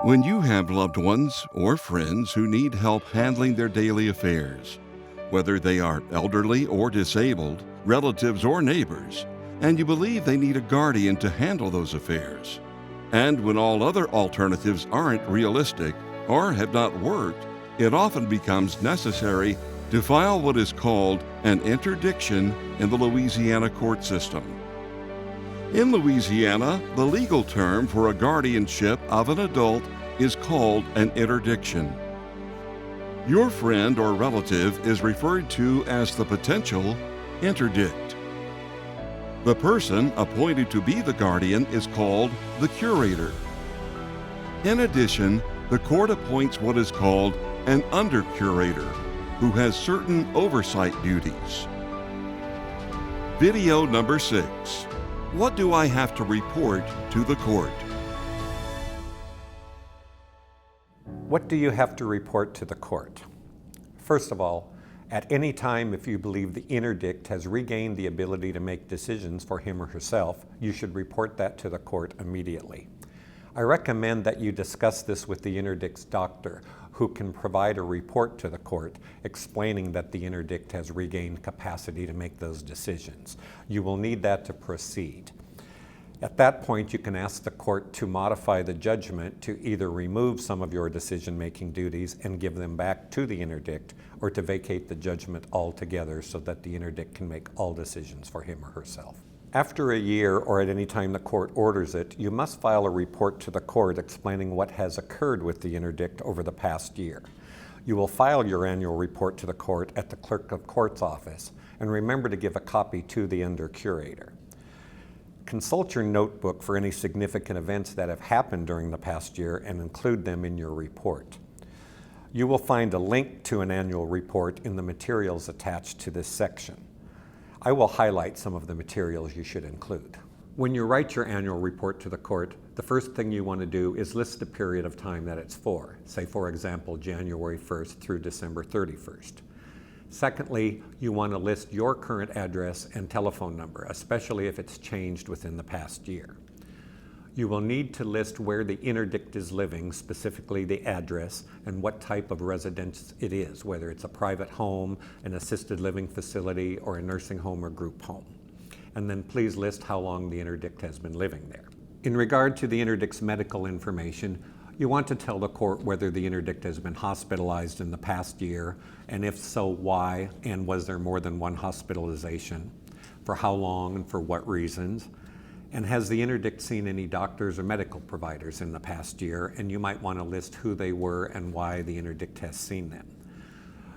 When you have loved ones or friends who need help handling their daily affairs, whether they are elderly or disabled, relatives or neighbors, and you believe they need a guardian to handle those affairs, and when all other alternatives aren't realistic or have not worked, it often becomes necessary to file what is called an interdiction in the Louisiana court system. In Louisiana, the legal term for a guardianship of an adult is called an interdiction. Your friend or relative is referred to as the potential interdict. The person appointed to be the guardian is called the curator. In addition, the court appoints what is called an under-curator, who has certain oversight duties. Video number 6. What do I have to report to the court? What do you have to report to the court? First of all, at any time if you believe the interdict has regained the ability to make decisions for him or herself, you should report that to the court immediately. I recommend that you discuss this with the interdict's doctor, who can provide a report to the court explaining that the interdict has regained capacity to make those decisions. You will need that to proceed. At that point, you can ask the court to modify the judgment to either remove some of your decision-making duties and give them back to the interdict, or to vacate the judgment altogether so that the interdict can make all decisions for him or herself. After a year, or at any time the court orders it, you must file a report to the court explaining what has occurred with the interdict over the past year. You will file your annual report to the court at the clerk of court's office, and remember to give a copy to the under-curator. Consult your notebook for any significant events that have happened during the past year and include them in your report. You will find a link to an annual report in the materials attached to this section. I will highlight some of the materials you should include. When you write your annual report to the court, the first thing you want to do is list the period of time that it's for. Say, for example, January 1st through December 31st. Secondly, you want to list your current address and telephone number, especially if it's changed within the past year. You will need to list where the interdict is living, specifically the address, and what type of residence it is, whether it's a private home, an assisted living facility, or a nursing home or group home. And then please list how long the interdict has been living there. In regard to the interdict's medical information, you want to tell the court whether the interdict has been hospitalized in the past year, and if so, why, and was there more than one hospitalization, for how long and for what reasons, and has the interdict seen any doctors or medical providers in the past year, and you might want to list who they were and why the interdict has seen them.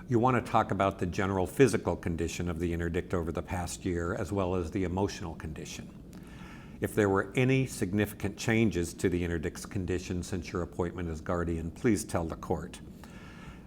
You want to talk about the general physical condition of the interdict over the past year, as well as the emotional condition. If there were any significant changes to the interdict's condition since your appointment as guardian, please tell the court.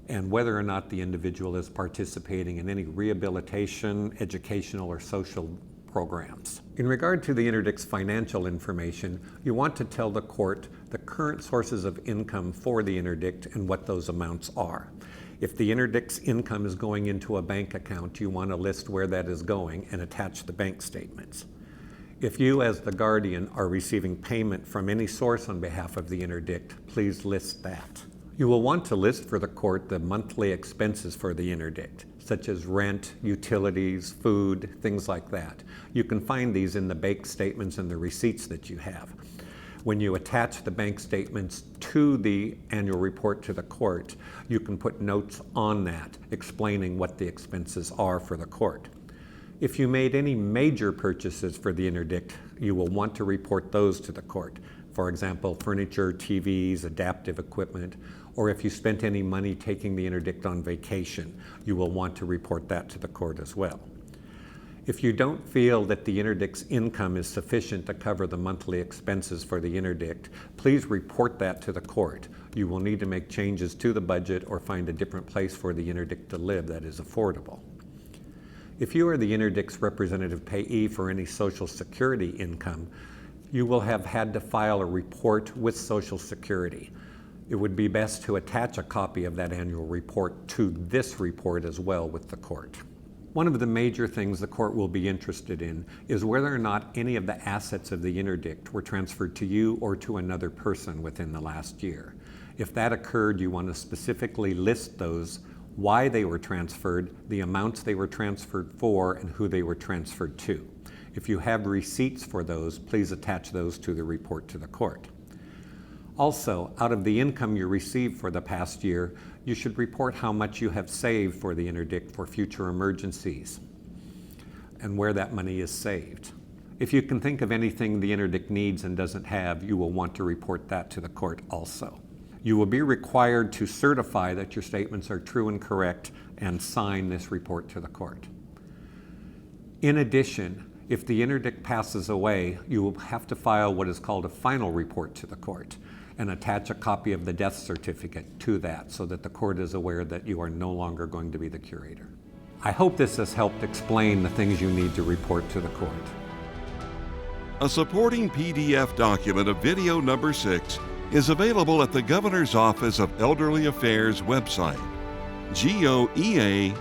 And whether or not the individual is participating in any rehabilitation, educational, or social programs. In regard to the interdict's financial information, you want to tell the court the current sources of income for the interdict and what those amounts are. If the interdict's income is going into a bank account, you want to list where that is going and attach the bank statements. If you, as the guardian, are receiving payment from any source on behalf of the interdict, please list that. You will want to list for the court the monthly expenses for the interdict, such as rent, utilities, food, things like that. You can find these in the bank statements and the receipts that you have. When you attach the bank statements to the annual report to the court, you can put notes on that explaining what the expenses are for the court. If you made any major purchases for the interdict, you will want to report those to the court. For example, furniture, TVs, adaptive equipment, or if you spent any money taking the interdict on vacation, you will want to report that to the court as well. If you don't feel that the interdict's income is sufficient to cover the monthly expenses for the interdict, please report that to the court. You will need to make changes to the budget or find a different place for the interdict to live that is affordable. If you are the interdict's representative payee for any Social Security income, you will have had to file a report with Social Security. It would be best to attach a copy of that annual report to this report as well with the court. One of the major things the court will be interested in is whether or not any of the assets of the interdict were transferred to you or to another person within the last year. If that occurred, you want to specifically list those, why they were transferred, the amounts they were transferred for, and who they were transferred to. If you have receipts for those, please attach those to the report to the court. Also, out of the income you received for the past year, you should report how much you have saved for the interdict for future emergencies and where that money is saved. If you can think of anything the interdict needs and doesn't have, you will want to report that to the court also. You will be required to certify that your statements are true and correct and sign this report to the court. In addition, if the interdict passes away, you will have to file what is called a final report to the court and attach a copy of the death certificate to that so that the court is aware that you are no longer going to be the curator. I hope this has helped explain the things you need to report to the court. A supporting PDF document of video number 6 is available at the Governor's Office of Elderly Affairs website, goea.la.gov.